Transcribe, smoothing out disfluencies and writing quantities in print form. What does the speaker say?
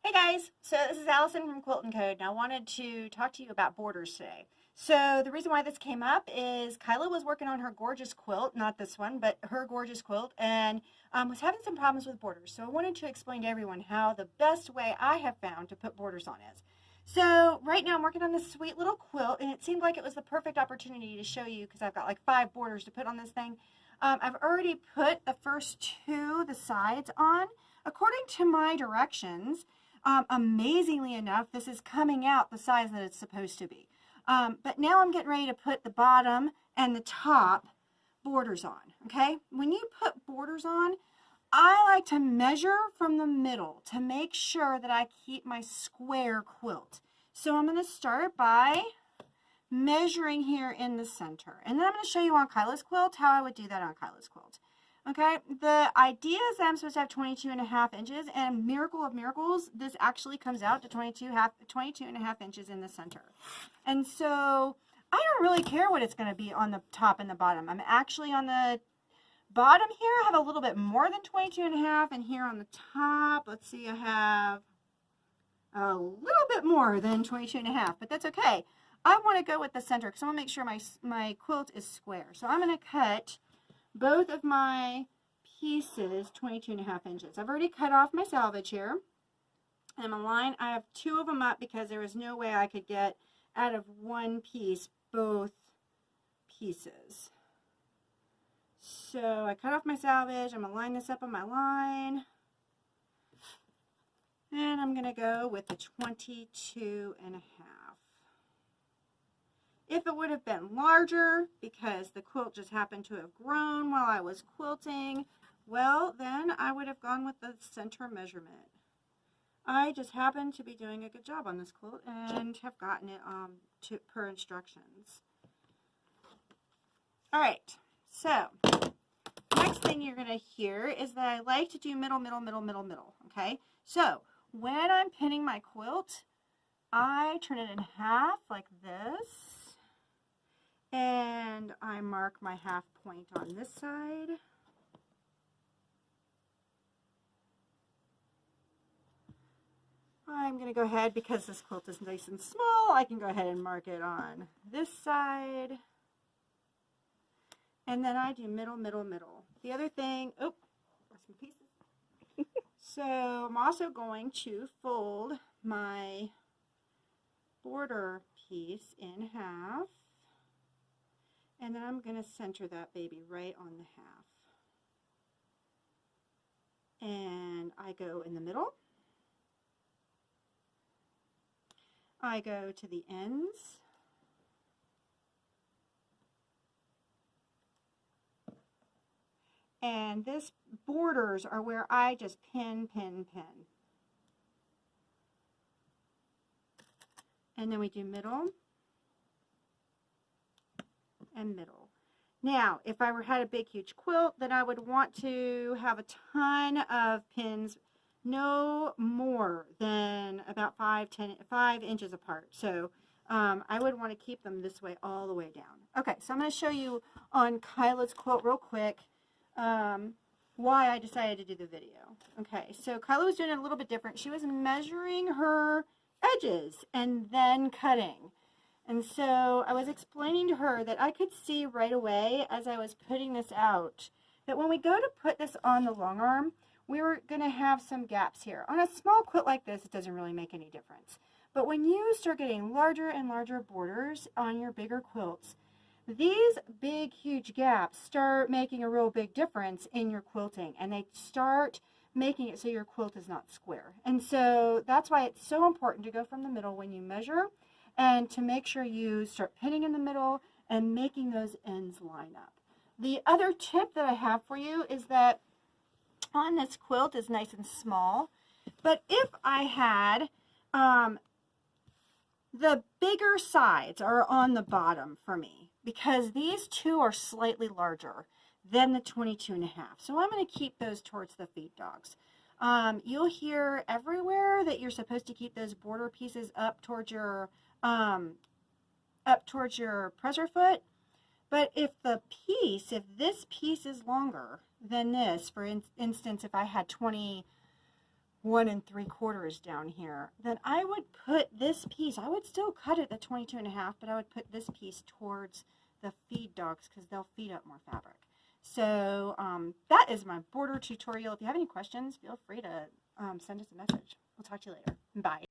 Hey guys, so this is Allison from Quilt and Code, and I wanted to talk to you about borders today. So the reason why this came up is Kyla was working on her gorgeous quilt, not this one, but her gorgeous quilt, and was having some problems with borders. So I wanted to explain to everyone how the best way I have found to put borders on is. So right now I'm working on this sweet little quilt, and it seemed like it was the perfect opportunity to show you because I've got like 5 borders to put on this thing. I've already put the first 2, the sides on, according to my directions. Amazingly enough, this is coming out the size that it's supposed to be. But now I'm getting ready to put the bottom and the top borders on, okay? When you put borders on, I like to measure from the middle to make sure that I keep my square quilt. So I'm going to start by measuring here in the center. And then I'm going to show you on Kyla's quilt how I would do that on Kyla's quilt. Okay, the idea is that I'm supposed to have 22.5 inches, and miracle of miracles, this actually comes out to 22.5 inches in the center. And so I don't really care what it's going to be on the top and the bottom. I'm actually on the bottom here, I have a little bit more than 22.5, and here on the top, let's see, I have a little bit more than 22.5, but that's okay. I want to go with the center because I want to make sure my quilt is square. So I'm going to cut both of my pieces 22.5 inches. I've already cut off my salvage here. And my line, I have 2 of them up because there was no way I could get out of one piece both pieces. So I cut off my salvage. I'm going to line this up on my line. And I'm going to go with the 22.5. If it would have been larger, because the quilt just happened to have grown while I was quilting, well, then I would have gone with the center measurement. I just happened to be doing a good job on this quilt and have gotten it per instructions. All right, so next thing you're going to hear is that I like to do middle, middle, middle, middle, middle, okay? So when I'm pinning my quilt, I turn it in half like this. And I mark my half point on this side. I'm going to go ahead, because this quilt is nice and small, I can go ahead and mark it on this side. And then I do middle, middle, middle. The other thing, oh, some pieces. So I'm also going to fold my border piece in half. And then I'm going to center that baby right on the half. And I go in the middle. I go to the ends. And this borders are where I just pin, pin, pin. And then we do middle and middle. Now, if I had a big, huge quilt, then I would want to have a ton of pins, no more than about 5 inches apart. So I would want to keep them this way all the way down. Okay, so I'm going to show you on Kyla's quilt real quick why I decided to do the video. Okay, so Kyla was doing it a little bit different. She was measuring her edges and then cutting. And so I was explaining to her that I could see right away as I was putting this out that when we go to put this on the long arm, we were going to have some gaps here. On a small quilt like this, it doesn't really make any difference. But when you start getting larger and larger borders on your bigger quilts, these big, huge gaps start making a real big difference in your quilting. And they start making it so your quilt is not square. And so that's why it's so important to go from the middle when you measure, and to make sure you start pinning in the middle and making those ends line up. The other tip that I have for you is that on this quilt is nice and small, but if I had the bigger sides are on the bottom for me, because these 2 are slightly larger than the 22.5. So I'm going to keep those towards the feed dogs. You'll hear everywhere that you're supposed to keep those border pieces up towards your presser foot. But if this piece is longer than this, for instance, if I had 20, 1 3/4 down here, then I would put this piece, I would still cut it at 22.5, but I would put this piece towards the feed dogs because they'll feed up more fabric. So that is my border tutorial. If you have any questions, feel free to send us a message. We'll talk to you later. Bye.